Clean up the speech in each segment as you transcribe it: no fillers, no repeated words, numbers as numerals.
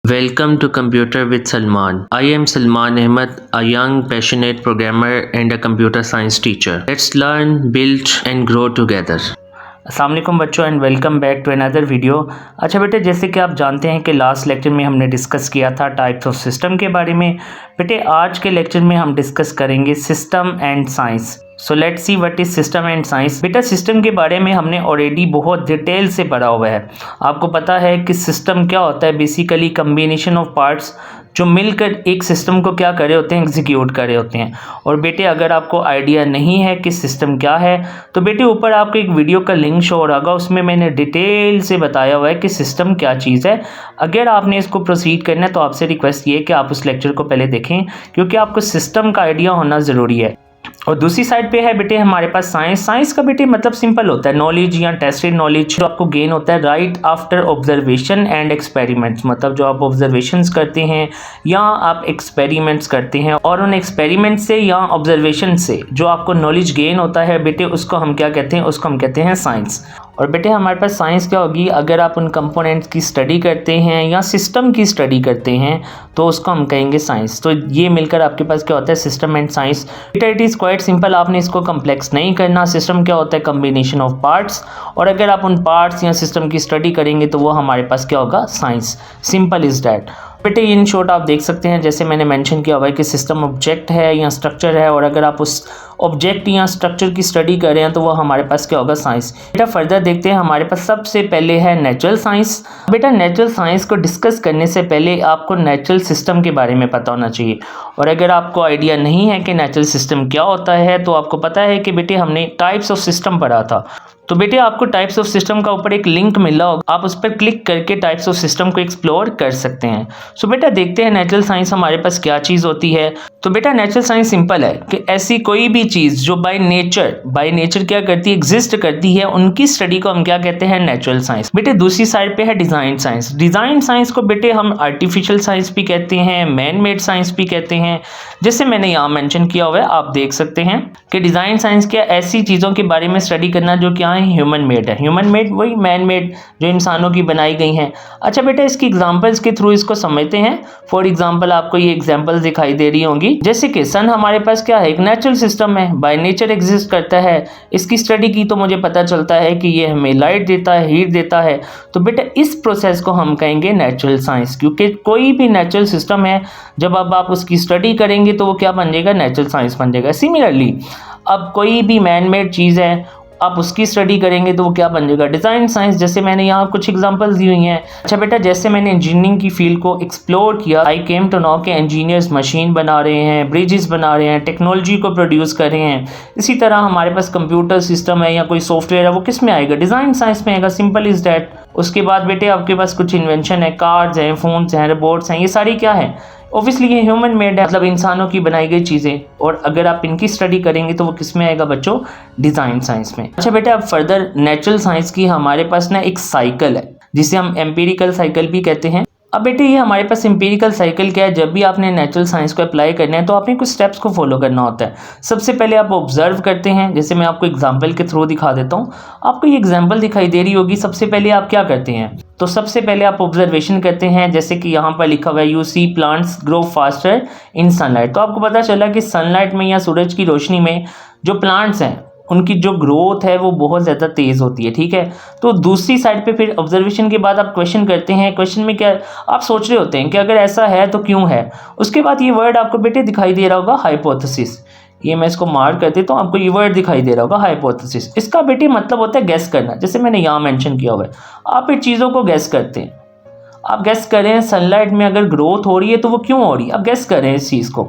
Welcome to Computer with Salman. I am Salman Ahmed, a young, passionate programmer and a computer science teacher. Let's learn, build and grow together. अस्सलाम वालेकुम बच्चों and welcome back to another video. अच्छा बेटे, जैसे कि आप जानते हैं कि लास्ट लेक्चर में हमने डिस्कस किया था टाइप्स ऑफ सिस्टम के बारे में। बेटे आज के लेक्चर में हम डिस्कस करेंगे system and science. So let's see what is system and science. बेटा सिस्टम के बारे में हमने ऑलरेडी बहुत डिटेल से पढ़ा हुआ है। आपको पता है कि सिस्टम क्या होता है, बेसिकली कम्बिनेशन ऑफ पार्ट्स जो मिलकर एक सिस्टम को क्या कर रहे होते हैं, एग्जीक्यूट कर रहे होते हैं। और बेटे अगर आपको आइडिया नहीं है कि सिस्टम क्या है तो बेटे ऊपर आपको एक वीडियो का लिंक शो हो रहा होगा, उसमें मैंने डिटेल से बताया हुआ है कि सिस्टम क्या चीज़ है। अगर आपने इसको प्रोसीड करना है तो आपसे रिक्वेस्ट ये है कि आप उस लेक्चर को पहले देखें, क्योंकि आपको सिस्टम का आइडिया होना ज़रूरी है। और दूसरी साइड पे है बेटे हमारे पास साइंस। साइंस का बेटे मतलब सिंपल होता है नॉलेज या टेस्टेड नॉलेज जो आपको गेन होता है right after observation and experiments. मतलब जो आप ऑब्जर्वेशंस करते हैं या आप एक्सपेरिमेंट्स करते हैं और उन एक्सपेरिमेंट से या ऑब्जर्वेशन से जो आपको नॉलेज गेन होता है बेटे उसको हम क्या कहते हैं, उसको हम कहते हैं साइंस। और बेटे हमारे पास साइंस क्या होगी, अगर आप उन कंपोनेंट्स की स्टडी करते हैं या सिस्टम की स्टडी करते हैं तो उसको हम कहेंगे साइंस। तो ये मिलकर आपके पास क्या होता है, सिस्टम एंड साइंस। बेटा इट इज़ क्वाइट सिंपल, आपने इसको कम्प्लेक्स नहीं करना। सिस्टम क्या होता है, कम्बिनेशन ऑफ पार्ट्स, और अगर आप उन पार्ट्स या सिस्टम की स्टडी करेंगे तो वो हमारे पास क्या होगा, साइंस। Simple is that. बेटे इन शॉर्ट आप देख सकते हैं जैसे मैंने मेंशन किया हुआ है कि सिस्टम ऑब्जेक्ट है या स्ट्रक्चर है, और अगर आप उस ऑब्जेक्ट या स्ट्रक्चर की स्टडी कर रहे हैं तो वो हमारे पास क्या होगा, साइंस। बेटा फर्दर देखते हैं, हमारे पास सबसे पहले है नेचुरल साइंस। बेटा नेचुरल साइंस को डिस्कस करने से पहले आपको नेचुरल सिस्टम के बारे में पता होना चाहिए। और अगर आपको आइडिया नहीं है कि नेचुरल सिस्टम क्या होता है तो आपको पता है कि बेटे हमने टाइप्स ऑफ सिस्टम पढ़ा था। तो बेटे आपको टाइप्स ऑफ सिस्टम का ऊपर एक लिंक मिला होगा, आप उस पर क्लिक करके टाइप्स ऑफ सिस्टम को एक्सप्लोर कर सकते हैं। सो बेटा देखते हैं नेचुरल साइंस हमारे पास क्या चीज़ होती है। तो बेटा नेचुरल साइंस सिंपल है कि ऐसी कोई भी चीज़ जो बाय नेचर क्या करती है, एग्जिस्ट करती है, उनकी स्टडी को हम क्या कहते हैं, नेचुरल साइंस। बेटे दूसरी साइड पे है डिज़ाइन साइंस। डिज़ाइन साइंस को बेटे हम आर्टिफिशियल साइंस भी कहते हैं, मैन मेड साइंस भी कहते हैं। जैसे मैंने यहाँ मेंशन किया हुआ है, आप देख सकते हैं कि डिज़ाइन साइंस क्या ऐसी चीज़ों के बारे में स्टडी करना जो क्या है, ह्यूमन मेड है। ह्यूमन मेड वही मैन मेड जो इंसानों की बनाई गई हैं। अच्छा बेटा इसकी एग्जांपल्स के थ्रू इसको समझते हैं। फॉर एग्जांपल आपको ये एग्जांपल्स दिखाई दे रही होंगी, जैसे कि सन हमारे पास क्या है, एक नेचुरल सिस्टम है, बाय नेचर एग्जिस्ट करता है। इसकी स्टडी की तो मुझे पता चलता है कि ये हमें लाइट देता है, हीट देता है। तो बेटा इस प्रोसेस को हम कहेंगे नेचुरल साइंस, क्योंकि कोई भी नेचुरल सिस्टम है जब अब आप उसकी स्टडी करेंगे तो वो क्या बन जाएगा, नेचुरल साइंस बन जाएगा। सिमिलरली अब कोई भी मैन मेड चीज़ है, आप उसकी स्टडी करेंगे तो वो क्या बन जाएगा, डिज़ाइन साइंस। जैसे मैंने यहाँ कुछ एग्जांपल्स दी हुई हैं। अच्छा बेटा जैसे मैंने इंजीनियरिंग की फील्ड को एक्सप्लोर किया, आई केम टू नो के इंजीनियर्स मशीन बना रहे हैं, ब्रिजेस बना रहे हैं, टेक्नोलॉजी को प्रोड्यूस कर रहे हैं। इसी तरह हमारे पास कंप्यूटर सिस्टम है या कोई सॉफ्टवेयर है, वो किस में आएगा, डिज़ाइन साइंस में आएगा। Simple is that. उसके बाद बेटे आपके पास कुछ इन्वेंशन है, कार्स हैं, फोन्स हैं, रोबोट्स हैं, ये सारी क्या है, ऑब्वियसली ये ह्यूमन मेड है, मतलब इंसानों की बनाई गई चीज़ें। और अगर आप इनकी स्टडी करेंगे तो वो किस में आएगा बच्चों, डिज़ाइन साइंस में। अच्छा बेटा अब फर्दर नेचुरल साइंस की हमारे पास ना एक साइकिल है जिसे हम एम्पिरिकल साइकिल भी कहते हैं। अब बेटे ये हमारे पास एम्पिरिकल साइकिल क्या है, जब भी आपने नेचुरल साइंस को अप्लाई करना है तो आपने कुछ स्टेप्स को फॉलो करना होता है। सबसे पहले आप ऑब्जर्व करते हैं, जैसे मैं आपको एग्जांपल के थ्रू दिखा देता हूँ। आपको ये एग्जांपल दिखाई दे रही होगी। सबसे पहले आप क्या करते हैं, तो सबसे पहले आप ऑब्जर्वेशन करते हैं, जैसे कि यहाँ पर लिखा हुआ है you see plants grow faster in sunlight. तो आपको पता चला कि सनलाइट में या सूरज की रोशनी में जो प्लांट्स हैं उनकी जो ग्रोथ है वो बहुत ज़्यादा तेज़ होती है, ठीक है। तो दूसरी साइड पे फिर ऑब्जर्वेशन के बाद आप क्वेश्चन करते हैं। क्वेश्चन में क्या आप सोच रहे होते हैं कि अगर ऐसा है तो क्यों है। उसके बाद ये वर्ड आपको बेटे दिखाई दे रहा होगा, हाइपोथेसिस। ये मैं इसको मार्क कर देता हूँ, आपको ये वर्ड दिखाई दे रहा होगा, हाइपोथेसिस। इसका बेटे मतलब होता है गैस करना, जैसे मैंने यहाँ मेंशन किया हुआ है। आप इन चीज़ों को गैस करते हैं, आप गैस करें सनलाइट में अगर ग्रोथ हो रही है तो वो क्यों हो रही है। आप गैस करें इस चीज़ को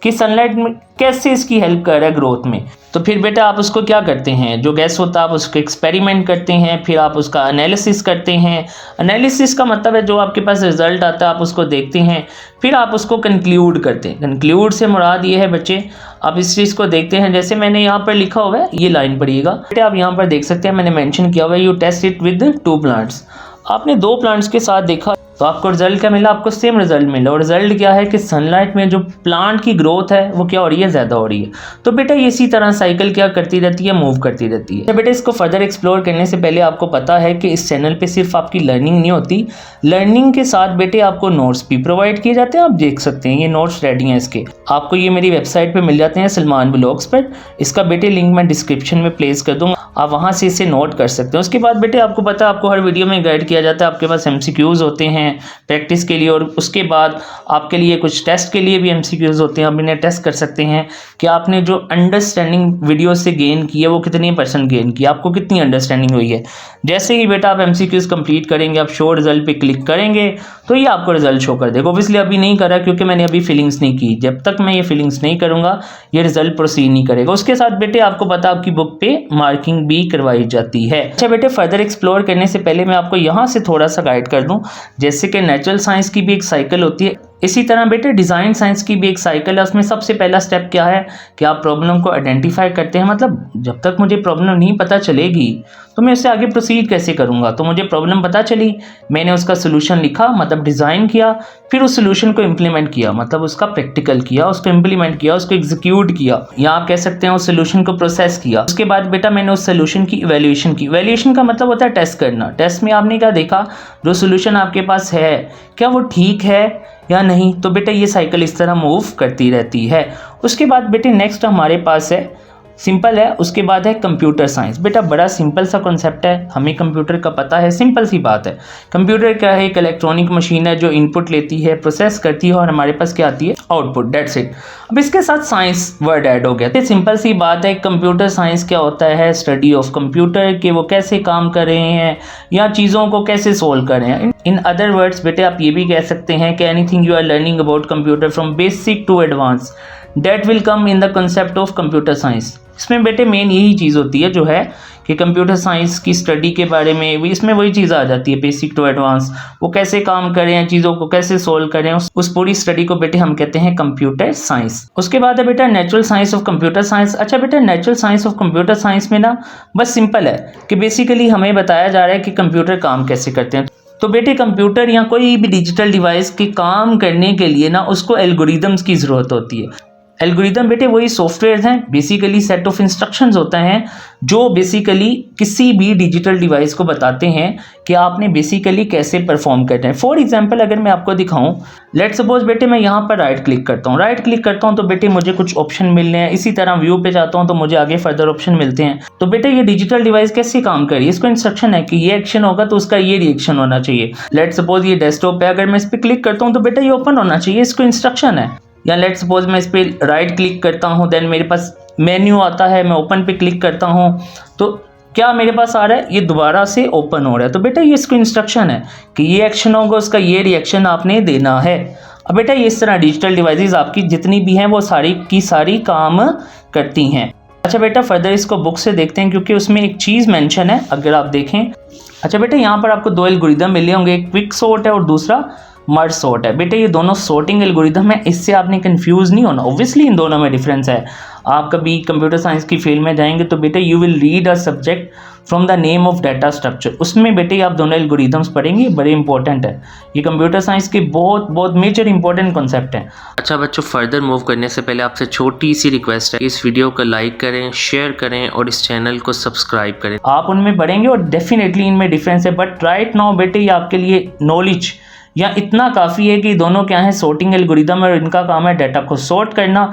कि सनलाइट में कैसे इसकी हेल्प कर रहा है ग्रोथ में। तो फिर बेटा आप उसको क्या करते हैं, जो गैस होता है आप उसको एक्सपेरिमेंट करते हैं, फिर आप उसका एनालिसिस करते हैं। एनालिसिस का मतलब है जो आपके पास रिजल्ट आता है आप उसको देखते हैं, फिर आप उसको कंक्लूड करते हैं। कंक्लूड से मुराद ये है बच्चे, आप इस चीज़ को देखते हैं, जैसे मैंने यहाँ पर लिखा हुआ है, ये लाइन पढ़िएगा बेटे, आप यहाँ पर देख सकते हैं मैंने मेंशन किया हुआ है you test it with 2 plants. आपने 2 प्लांट्स के साथ देखा, तो आपको रिजल्ट क्या मिला, आपको सेम रिजल्ट मिला। और रिजल्ट क्या है कि सनलाइट में जो प्लांट की ग्रोथ है वो क्या हो रही है, ज़्यादा हो रही है। तो बेटा इसी तरह साइकिल क्या करती रहती है, मूव करती रहती है। तो बेटा इसको फर्दर एक्सप्लोर करने से पहले आपको पता है कि इस चैनल पे सिर्फ आपकी लर्निंग नहीं होती, लर्निंग के साथ बेटे आपको नोट्स भी प्रोवाइड किए जाते हैं। आप देख सकते हैं ये नोट्स रेडी हैं इसके, आपको ये मेरी वेबसाइट पे मिल जाते हैं सलमान व्लॉग्स पर। इसका बेटे लिंक मैं डिस्क्रिप्शन में प्लेस कर दूंगा, आप वहाँ से इसे नोट कर सकते हैं। उसके बाद बेटे आपको पता है आपको हर वीडियो में गाइड किया जाता है, आपके पास MCQs होते हैं प्रैक्टिस के लिए, और उसके बाद आपके लिए कुछ टेस्ट के लिए भी MCQs होते हैं। आप इन्हें टेस्ट कर सकते हैं कि आपने जो अंडरस्टैंडिंग वीडियो से गेन की है वो कितनी % गेन की, आपको कितनी अंडरस्टैंडिंग हुई है। जैसे ही बेटा आप MCQs कंप्लीट करेंगे, आप शो रिजल्ट पे क्लिक करेंगे तो ये आपको रिजल्ट शो कर देगा। ऑब्वियसली अभी नहीं करा क्योंकि मैंने अभी फिलिंग्स नहीं की, जब तक मैं ये फिलिंग्स नहीं करूँगा ये रिजल्ट प्रोसीड नहीं करेगा। उसके साथ बेटे आपको पता आपकी बुक पे मार्किंग भी करवाई जाती है। अच्छा बेटे फर्दर एक्सप्लोर करने से पहले मैं आपको यहाँ से थोड़ा सा गाइड कर दूँ, जैसे कि नेचुरल साइंस की भी एक साइकिल होती है, इसी तरह बेटे डिज़ाइन साइंस की भी एक साइकिल है। उसमें सबसे पहला स्टेप क्या है कि आप प्रॉब्लम को आइडेंटिफाई करते हैं, मतलब जब तक मुझे प्रॉब्लम नहीं पता चलेगी तो मैं उससे आगे प्रोसीड कैसे करूँगा। तो मुझे प्रॉब्लम पता चली, मैंने उसका सोल्यूशन लिखा मतलब डिज़ाइन किया, फिर उस सोल्यूशन को इम्प्लीमेंट किया मतलब उसका प्रैक्टिकल किया, उसको इम्प्लीमेंट किया, उसको एग्जीक्यूट किया, या आप कह सकते हैं उस सोल्यूशन को प्रोसेस किया। उसके बाद बेटा मैंने उस सोल्यूशन की इवैल्यूएशन की। इवैल्यूएशन का मतलब होता है टेस्ट करना। टेस्ट में आपने क्या देखा, जो सोल्यूशन आपके पास है क्या वो ठीक है या नहीं। तो बेटा ये साइकिल इस तरह मूव करती रहती है। उसके बाद बेटे नेक्स्ट हमारे पास है, सिंपल है, उसके बाद है कंप्यूटर साइंस। बेटा बड़ा सिंपल सा कॉन्सेप्ट है, हमें कंप्यूटर का पता है, सिंपल सी बात है। कंप्यूटर क्या है, एक इलेक्ट्रॉनिक मशीन है जो इनपुट लेती है, प्रोसेस करती है और हमारे पास क्या आती है, आउटपुट, दैट्स इट। अब इसके साथ साइंस वर्ड ऐड हो गया। तो सिंपल सी बात है, कंप्यूटर साइंस क्या होता है, स्टडी ऑफ कंप्यूटर के वो कैसे काम कर रहे हैं या चीज़ों को कैसे सोल्व कर रहे हैं। इन अदर वर्ड्स बेटे आप ये भी कह सकते हैं कि anything you are learning about computer from basic to advance that will come in the concept of computer science. इसमें बेटे मेन यही चीज़ होती है जो है कि कंप्यूटर साइंस की स्टडी के बारे में इसमें वही चीज़ आ जाती है, बेसिक टू एडवांस, वो कैसे काम करें, चीज़ों को कैसे सोल्व करें, उस पूरी स्टडी को बेटे हम कहते हैं कंप्यूटर साइंस। उसके बाद है बेटा natural science of computer science. अच्छा बेटा natural science of computer science में ना बस सिंपल है कि बेसिकली हमें बताया जा रहा है कि कंप्यूटर काम कैसे करते हैं। तो बेटे कंप्यूटर या कोई भी डिजिटल डिवाइस के काम करने के लिए ना उसको एल्गोरिदम्स की ज़रूरत होती है। एल्गोरिदम बेटे वही सॉफ्टवेयर हैं, बेसिकली सेट ऑफ इंस्ट्रक्शंस होते हैं जो बेसिकली किसी भी डिजिटल डिवाइस को बताते हैं कि आपने बेसिकली कैसे परफॉर्म करना है। फॉर एग्जांपल अगर मैं आपको दिखाऊं, लेट्स सपोज बेटे मैं यहाँ पर राइट क्लिक करता हूँ तो बेटे मुझे कुछ ऑप्शन मिल रहे हैं। इसी तरह व्यू पे जाता हूँ तो मुझे आगे फर्दर ऑप्शन मिलते हैं। तो बेटे ये डिजिटल डिवाइस कैसे काम कर रही है, इसको इंस्ट्रक्शन है कि ये एक्शन होगा तो उसका ये रिएक्शन होना चाहिए। लेट्स सपोज ये डेस्कटॉप पे अगर मैं इस पर क्लिक करता हूँ तो बेटा ये ओपन होना चाहिए, इसको इंस्ट्रक्शन है। या लेट्स सपोज मैं इस पर राइट क्लिक करता हूँ, देन मेरे पास मेन्यू आता है, मैं ओपन पे क्लिक करता हूँ तो क्या मेरे पास आ रहा है, ये दोबारा से ओपन हो रहा है। तो बेटा ये इसको इंस्ट्रक्शन है कि ये एक्शन होगा, उसका ये रिएक्शन आपने देना है। अब बेटा ये इस तरह डिजिटल डिवाइसेस आपकी जितनी भी हैं वो सारी की सारी काम करती हैं। अच्छा बेटा फर्दर इसको बुक से देखते हैं क्योंकि उसमें एक चीज़ मेंशन है, अगर आप देखें। अच्छा बेटा यहाँ पर आपको दो एल्गोरिदम मिले होंगे, एक क्विक सॉर्ट है और दूसरा मर्ज सॉर्ट है। बेटे ये दोनों सॉर्टिंग एल्गोरिदम है, इससे आपने कंफ्यूज नहीं होना। ऑब्वियसली इन दोनों में डिफरेंस है। आप कभी कंप्यूटर साइंस की फील्ड में जाएंगे तो बेटे you will read a subject from the name of data structure, उसमें बेटे आप दोनों एल्गोरिदम्स पढ़ेंगे, बड़े इंपॉर्टेंट है। ये कंप्यूटर साइंस के बहुत मेजर इंपॉर्टेंट कॉन्सेप्ट हैं। अच्छा बच्चों फर्दर मूव करने से पहले आपसे छोटी सी रिक्वेस्ट है, इस वीडियो को लाइक करें, शेयर करें और इस चैनल को सब्सक्राइब करें। आप उनमें पढ़ेंगे और डेफिनेटली इनमें डिफरेंस है, बट राइट नाउ बेटे ये आपके लिए नॉलेज या इतना काफ़ी है कि दोनों क्या है, सॉर्टिंग एल्गोरिदम है और इनका काम है डाटा को सॉर्ट करना।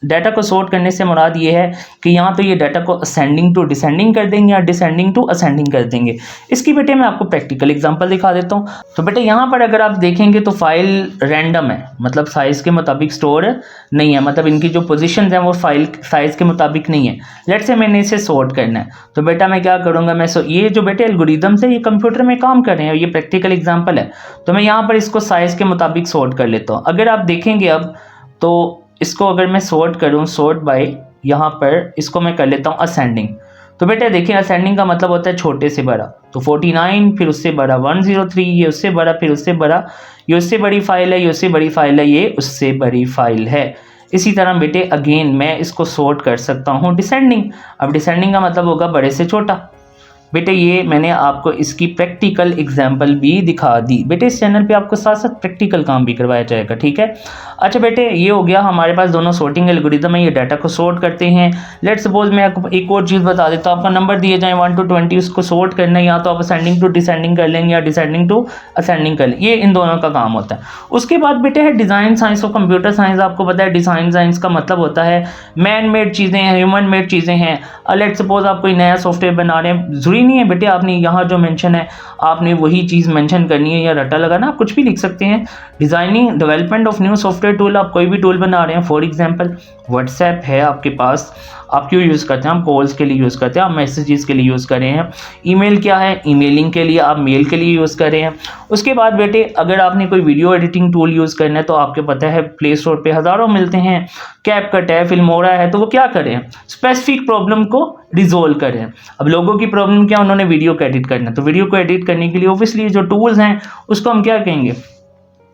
डाटा को सॉर्ट करने से मुराद ये है कि यहाँ तो ये डाटा को असेंडिंग टू डिसेंडिंग कर देंगे या डिसेंडिंग टू असेंडिंग कर देंगे। इसकी बेटे मैं आपको प्रैक्टिकल एग्जांपल दिखा देता हूँ। तो बेटे यहाँ पर अगर आप देखेंगे तो फाइल रैंडम है, मतलब साइज़ के मुताबिक स्टोर नहीं है, मतलब इनकी जो पोजीशन है वो फाइल साइज़ के मुताबिक नहीं है। लेट्स से मैंने इसे सॉर्ट करना है तो बेटा मैं क्या करूँगा, मैं ये जो बेटे एल्गोरिदम्स है ये कंप्यूटर में काम कर रहे हैं, ये प्रैक्टिकल एग्जाम्पल है। तो मैं यहाँ पर इसको साइज़ के मुताबिक सॉर्ट कर लेता हूँ। अगर आप देखेंगे अब तो इसको अगर मैं सॉर्ट करूं, सॉर्ट बाय, यहाँ पर इसको मैं कर लेता हूं असेंडिंग। तो बेटा देखिए असेंडिंग का मतलब होता है छोटे से बड़ा। तो 49 फिर उससे बड़ा 103, ये उससे बड़ा फिर उससे बड़ा, ये उससे बड़ी फाइल है, ये उससे बड़ी फाइल है, ये उससे बड़ी फाइल है। इसी तरह बेटे अगेन मैं इसको सॉर्ट कर सकता हूँ डिसेंडिंग। अब डिसेंडिंग का मतलब होगा बड़े से छोटा। बेटे ये मैंने आपको इसकी प्रैक्टिकल एग्जांपल भी दिखा दी। बेटे इस चैनल पे आपको साथ साथ प्रैक्टिकल काम भी करवाया जाएगा, ठीक है। अच्छा बेटे ये हो गया हमारे पास दोनों सॉर्टिंग एल्गोरिदम है, ये डाटा को सॉर्ट करते हैं। लेट्स सपोज मैं आपको एक और चीज़ बता देता हूँ, आपका नंबर दिए जाए 1 to 20, उसको सॉर्ट करना है, या तो आप असेंडिंग टू डिसेंडिंग कर लेंगे या डिसेंडिंग टू असेंडिंग कर लेंगे, ये इन दोनों का काम होता है। उसके बाद बेटे है डिज़ाइन साइंस और कंप्यूटर साइंस। आपको पता है डिज़ाइन साइंस का मतलब होता है मैन मेड चीज़ें हैं, ह्यूमन मेड चीज़ें हैं। लेट्स सपोज आप कोई नया सॉफ्टवेयर बना रहे हैं, ज़रूरी नहीं है बेटे आपने यहाँ जो मेंशन है आपने वही चीज़ मेंशन करनी है या रटा लगाना, आप कुछ भी लिख सकते हैं। Designing development of new software tool, आप कोई भी टूल बना रहे हैं, फॉर एग्जांपल व्हाट्सएप है आपके पास, आप क्यों यूज़ करते हैं, आप कॉल्स के लिए यूज़ करते हैं, आप मैसेजेस के लिए यूज़ कर रहे हैं। ईमेल क्या है, ईमेलिंग के लिए, आप मेल के लिए यूज़ कर रहे हैं। उसके बाद बेटे अगर आपने कोई वीडियो एडिटिंग टूल यूज़ करना है तो आपको पता है प्ले स्टोर पे हज़ारों मिलते हैं, कैपकट है, फिल्मोरा है, तो वो क्या करें, स्पेसिफिक प्रॉब्लम को रिजोल्व करें। अब लोगों की प्रॉब्लम क्या, उन्होंने वीडियो को एडिट करना है, तो वीडियो को एडिट करने के लिए ऑब्वियसली जो टूल्स हैं उसको हम क्या कहेंगे,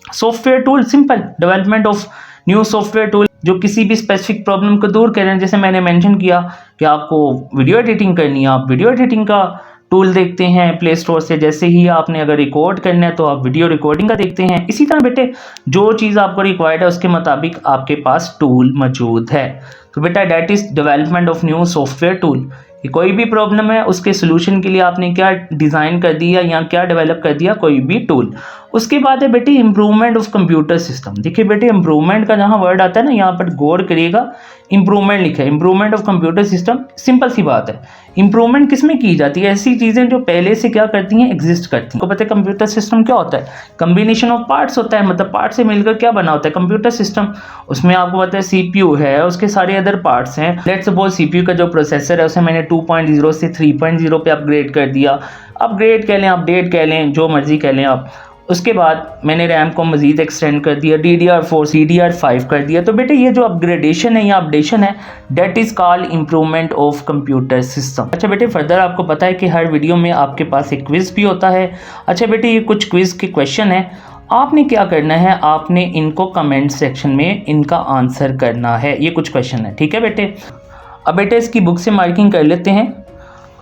software tool. Simple development of new software tool जो किसी भी स्पेसिफिक प्रॉब्लम को दूर करें। जैसे मैंने मेंशन किया कि आपको वीडियो एडिटिंग करनी है, आप वीडियो एडिटिंग का टूल देखते हैं प्ले स्टोर से। जैसे ही आपने अगर रिकॉर्ड करना है तो आप वीडियो रिकॉर्डिंग का देखते हैं। इसी तरह बेटे जो चीज़ आपको रिक्वायर्ड है उसके मुताबिक आपके पास टूल मौजूद है। तो बेटा that is development of new software tool. कोई भी प्रॉब्लम है उसके सोल्यूशन के लिए आपने क्या डिज़ाइन कर दिया या क्या डेवलप कर दिया, कोई भी टूल। उसके बाद है बेटे इम्प्रूवमेंट ऑफ कंप्यूटर सिस्टम। देखिए बेटे इम्प्रूवमेंट का जहाँ वर्ड आता है ना, यहाँ पर गौर करिएगा, इम्प्रूवमेंट लिखा है, improvement of computer system. Simple सी बात है, इम्प्रूवमेंट किस में की जाती है, ऐसी चीज़ें जो पहले से क्या करती हैं, एग्जिस्ट करती हैं। तो पता है कंप्यूटर सिस्टम क्या होता है, कम्बिनेशन ऑफ पार्ट्स होता है, मतलब पार्ट से मिलकर क्या बना होता है कंप्यूटर सिस्टम। उसमें आपको पता है CPU है, उसके सारे अदर पार्ट्स हैं। लेट्स सपोज CPU का जो प्रोसेसर है उसे मैंने 2.0 से 3.0 पे अपग्रेड कर दिया। अपग्रेड कह लें, अपडेट कह लें, जो मर्जी कह लें आप। उसके बाद मैंने रैम को मज़ीद एक्सटेंड कर दिया, DDR4 DDR5 कर दिया। तो बेटे ये जो अपग्रेडेशन है या अपडेशन है that is called improvement of computer system. अच्छा बेटे फर्दर आपको पता है कि हर वीडियो में आपके पास एक क्विज़ भी होता है। अच्छा बेटे ये कुछ क्विज़ के क्वेश्चन है, आपने क्या करना है, आपने इनको कमेंट सेक्शन में इनका आंसर करना है। ये कुछ क्वेश्चन है, ठीक है बेटे। अब बेटे इसकी बुक से मार्किंग कर लेते हैं।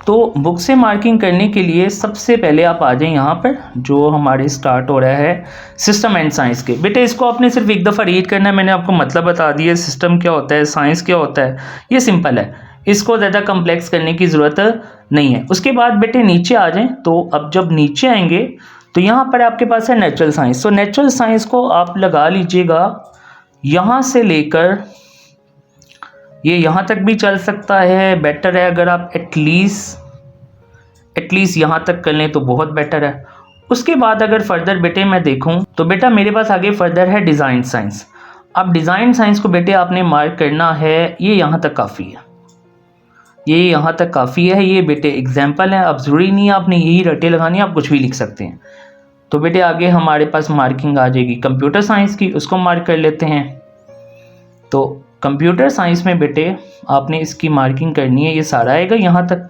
तो बुक से मार्किंग करने के लिए सबसे पहले आप आ जाएं यहाँ पर, जो हमारे स्टार्ट हो रहा है सिस्टम एंड साइंस के। बेटे इसको आपने सिर्फ एक दफ़ा रीड करना है, मैंने आपको मतलब बता दिया सिस्टम क्या होता है, साइंस क्या होता है, ये सिंपल है, इसको ज़्यादा कम्प्लेक्स करने की ज़रूरत नहीं है। उसके बाद बेटे नीचे आ जाएँ, तो अब जब नीचे आएंगे तो यहाँ पर आपके पास है नेचुरल साइंस। तो नेचुरल साइंस को आप लगा लीजिएगा यहाँ से लेकर ये यहाँ तक भी चल सकता है, बेटर है अगर आप एटलीस्ट यहाँ तक कर लें तो बहुत बेटर है। उसके बाद अगर फर्दर बेटे मैं देखूँ तो बेटा मेरे पास आगे फर्दर है डिज़ाइन साइंस। अब डिज़ाइन साइंस को बेटे आपने मार्क करना है, ये यहाँ तक काफ़ी है, ये यहाँ तक काफ़ी है। ये बेटे एग्जाम्पल है, अब ज़रूरी नहीं है आपने यही रटे लगानी है, आप कुछ भी लिख सकते हैं। तो बेटे आगे हमारे पास मार्किंग आ जाएगी कंप्यूटर साइंस की, उसको मार्क कर लेते हैं। तो कंप्यूटर साइंस में बेटे आपने इसकी मार्किंग करनी है, ये सारा आएगा यहाँ तक।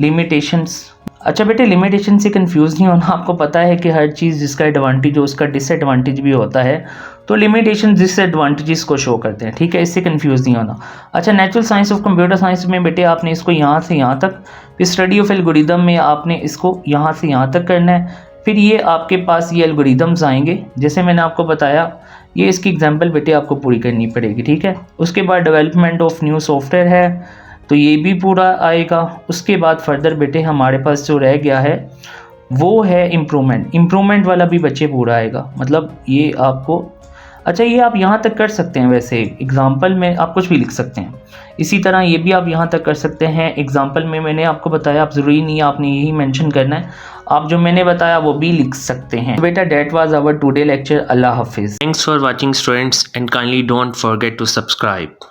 लिमिटेशंस, अच्छा बेटे लिमिटेशन से कंफ्यूज नहीं होना, आपको पता है कि हर चीज़ जिसका एडवांटेज हो उसका डिसएडवांटेज भी होता है। तो लिमिटेशन डिसएडवांटेजेस को शो करते हैं, ठीक है, इससे कंफ्यूज नहीं होना। अच्छा natural science of computer science में बेटे आपने इसको यहाँ से यहाँ तक, फिर स्टडी ऑफ एल्गोरिदम में आपने इसको यहाँ से यहाँ तक करना है। फिर ये आपके पास ये एल्गोरिदम्स आएंगे, जैसे मैंने आपको बताया, ये इसकी एग्जांपल बेटे आपको पूरी करनी पड़ेगी, ठीक है। उसके बाद डेवलपमेंट ऑफ न्यू सॉफ्टवेयर है, तो ये भी पूरा आएगा। उसके बाद फर्दर बेटे हमारे पास जो रह गया है वो है इम्प्रूवमेंट वाला भी बच्चे पूरा आएगा, मतलब ये आपको, अच्छा ये आप यहाँ तक कर सकते हैं, वैसे एग्जाम्पल में आप कुछ भी लिख सकते हैं। इसी तरह ये भी आप यहाँ तक कर सकते हैं, एग्जाम्पल में मैंने आपको बताया, आप ज़रूरी नहीं है आपने यही मेंशन करना है, आप जो मैंने बताया वो भी लिख सकते हैं। बेटा that was our today lecture. अल्लाह हाफिज़। Thanks for watching students and kindly don't forget to subscribe.